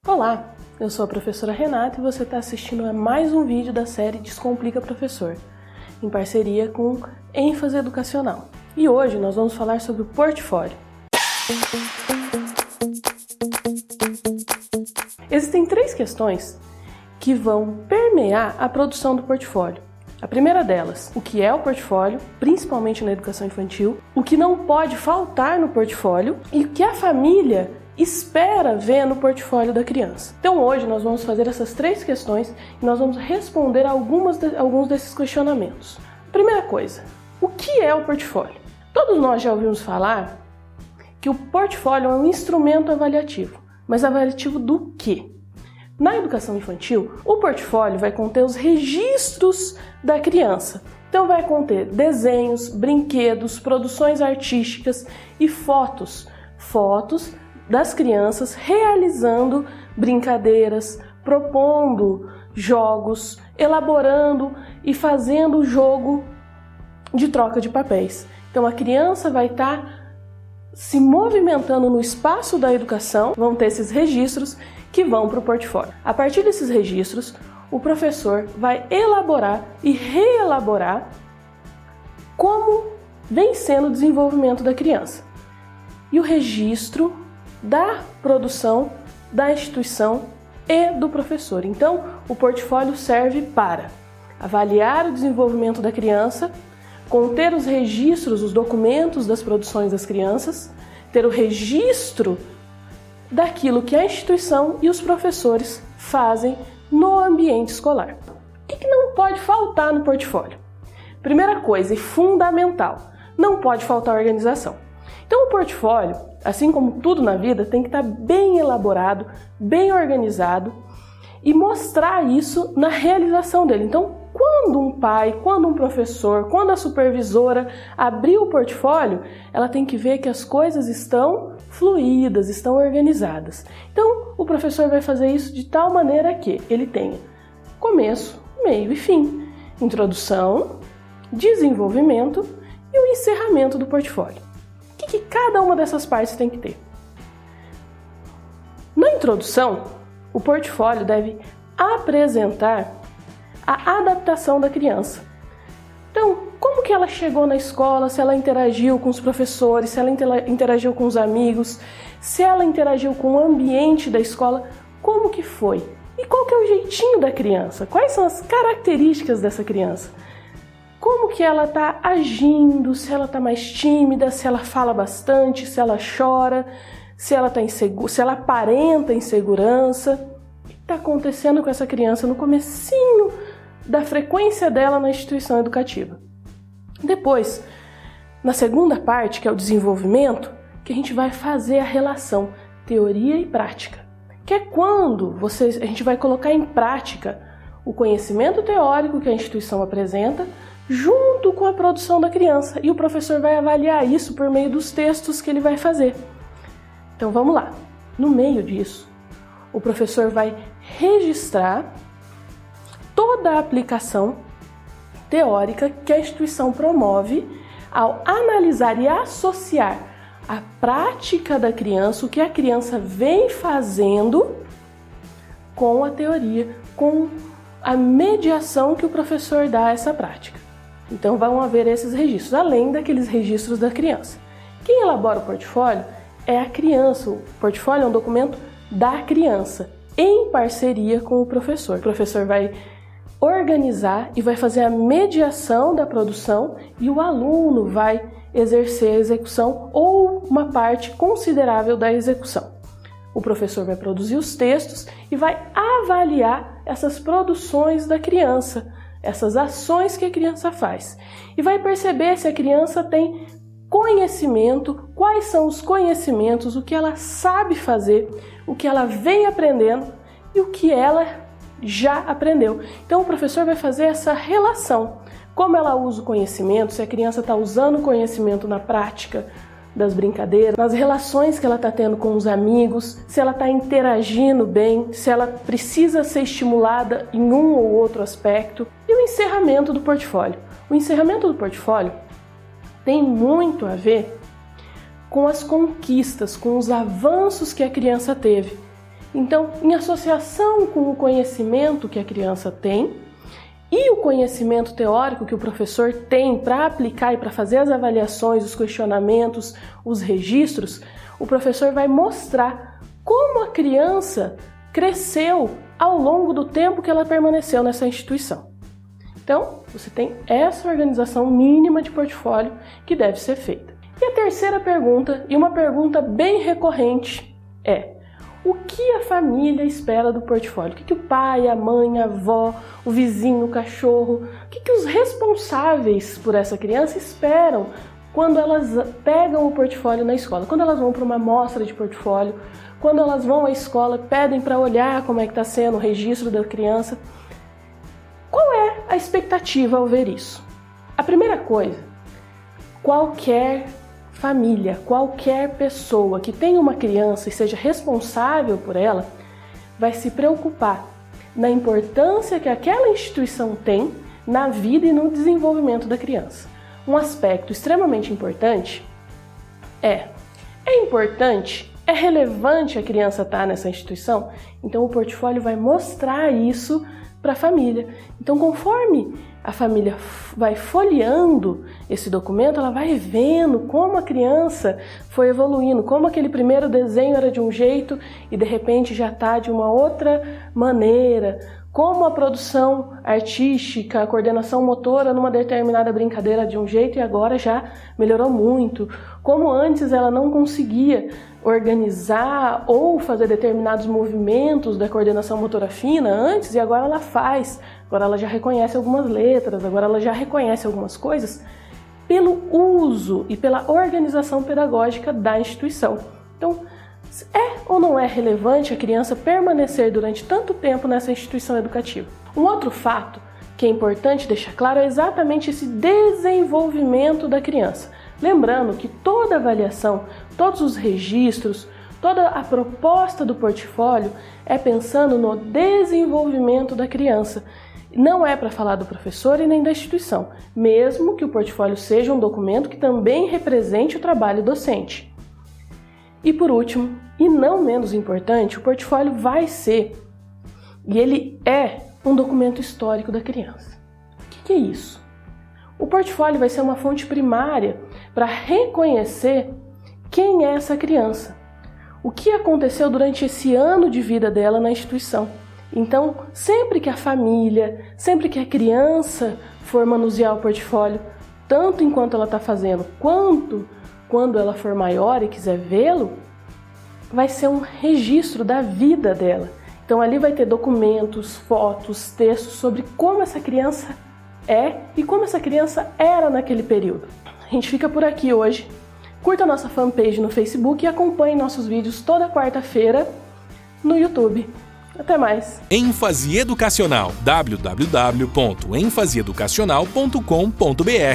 Olá, eu sou a professora Renata e você está assistindo a mais um vídeo da série Descomplica Professor, em parceria com ênfase educacional. E hoje nós vamos falar sobre o portfólio. Existem 3 questões que vão permear a produção do portfólio. A primeira delas, o que é o portfólio, principalmente na educação infantil, o que não pode faltar no portfólio e o que a família espera ver no portfólio da criança. Então hoje nós vamos fazer essas 3 questões e nós vamos responder alguns desses questionamentos. Primeira coisa, o que é o portfólio? Todos nós já ouvimos falar que o portfólio é um instrumento avaliativo, mas avaliativo do quê? Na educação infantil, o portfólio vai conter os registros da criança. Então vai conter desenhos, brinquedos, produções artísticas e fotos das crianças realizando brincadeiras, propondo jogos, elaborando e fazendo o jogo de troca de papéis. Então a criança vai estar se movimentando no espaço da educação, vão ter esses registros que vão para o portfólio. A partir desses registros, o professor vai elaborar e reelaborar como vem sendo o desenvolvimento da criança. E o registro da produção da instituição e do professor. Então, o portfólio serve para avaliar o desenvolvimento da criança, conter os registros, os documentos das produções das crianças, ter o registro daquilo que a instituição e os professores fazem no ambiente escolar. O que não pode faltar no portfólio? Primeira coisa e fundamental, não pode faltar organização. Então o portfólio, assim como tudo na vida, tem que estar bem elaborado, bem organizado e mostrar isso na realização dele. Então, quando um pai, quando um professor, quando a supervisora abrir o portfólio, ela tem que ver que as coisas estão fluídas, estão organizadas. Então, o professor vai fazer isso de tal maneira que ele tenha começo, meio e fim, introdução, desenvolvimento e o encerramento do portfólio. O que cada uma dessas partes tem que ter? Na introdução, o portfólio deve apresentar a adaptação da criança. Então, como que ela chegou na escola, se ela interagiu com os professores, se ela interagiu com os amigos, se ela interagiu com o ambiente da escola, como que foi? E qual que é o jeitinho da criança? Quais são as características dessa criança? Como que ela está agindo, se ela está mais tímida, se ela fala bastante, se ela chora, se ela está insegura, se ela aparenta insegurança. O que está acontecendo com essa criança no comecinho da frequência dela na instituição educativa? Depois, na segunda parte, que é o desenvolvimento, que a gente vai fazer a relação teoria e prática, que é quando a gente vai colocar em prática o conhecimento teórico que a instituição apresenta, junto com a produção da criança, e o professor vai avaliar isso por meio dos textos que ele vai fazer. Então vamos lá. No meio disso, o professor vai registrar toda a aplicação teórica que a instituição promove ao analisar e associar a prática da criança, o que a criança vem fazendo, com a teoria, com a mediação que o professor dá a essa prática. Então vão haver esses registros, além daqueles registros da criança. Quem elabora o portfólio é a criança. O portfólio é um documento da criança, em parceria com o professor. O professor vai organizar e vai fazer a mediação da produção e o aluno vai exercer a execução ou uma parte considerável da execução. O professor vai produzir os textos e vai avaliar essas produções da criança, essas ações que a criança faz. E vai perceber se a criança tem conhecimento, quais são os conhecimentos, o que ela sabe fazer, o que ela vem aprendendo e o que ela já aprendeu. Então o professor vai fazer essa relação. Como ela usa o conhecimento, se a criança está usando o conhecimento na prática das brincadeiras, nas relações que ela está tendo com os amigos, se ela está interagindo bem, se ela precisa ser estimulada em um ou outro aspecto. E o encerramento do portfólio. O encerramento do portfólio tem muito a ver com as conquistas, com os avanços que a criança teve Então, em associação com o conhecimento que a criança tem e o conhecimento teórico que o professor tem para aplicar e para fazer as avaliações, os questionamentos, os registros, o professor vai mostrar como a criança cresceu ao longo do tempo que ela permaneceu nessa instituição. Então, você tem essa organização mínima de portfólio que deve ser feita. E a terceira pergunta, e uma pergunta bem recorrente, é: o que a família espera do portfólio? O que o pai, a mãe, a avó, o vizinho, o cachorro, o que os responsáveis por essa criança esperam quando elas pegam o portfólio na escola? Quando elas vão para uma amostra de portfólio, quando elas vão à escola, pedem para olhar como é que está sendo o registro da criança. Qual é a expectativa ao ver isso? A primeira coisa, qualquer família, qualquer pessoa que tenha uma criança e seja responsável por ela, vai se preocupar na importância que aquela instituição tem na vida e no desenvolvimento da criança. Um aspecto extremamente importante é importante, é relevante a criança estar nessa instituição? Então o portfólio vai mostrar isso para a família. Então, conforme a família vai folheando esse documento, ela vai vendo como a criança foi evoluindo, como aquele primeiro desenho era de um jeito e de repente já está de uma outra maneira, como a produção artística, a coordenação motora numa determinada brincadeira de um jeito e agora já melhorou muito, como antes ela não conseguia organizar ou fazer determinados movimentos da coordenação motora fina antes e agora ela faz, agora ela já reconhece algumas letras, agora ela já reconhece algumas coisas pelo uso e pela organização pedagógica da instituição. Então, é ou não é relevante a criança permanecer durante tanto tempo nessa instituição educativa? Um outro fato que é importante deixar claro é exatamente esse desenvolvimento da criança. Lembrando que toda avaliação, todos os registros, toda a proposta do portfólio é pensando no desenvolvimento da criança. Não é para falar do professor e nem da instituição, mesmo que o portfólio seja um documento que também represente o trabalho docente. E por último, e não menos importante, o portfólio vai ser, e ele é, um documento histórico da criança. O que é isso? O portfólio vai ser uma fonte primária para reconhecer quem é essa criança, o que aconteceu durante esse ano de vida dela na instituição. Então, sempre que a família, sempre que a criança for manusear o portfólio, tanto enquanto ela está fazendo, quanto quando ela for maior e quiser vê-lo, vai ser um registro da vida dela. Então ali vai ter documentos, fotos, textos sobre como essa criança é e como essa criança era naquele período. A gente fica por aqui hoje. Curta a nossa fanpage no Facebook e acompanhe nossos vídeos toda quarta-feira no YouTube. Até mais! ênfase educacional, www.enfaseeducacional.com.br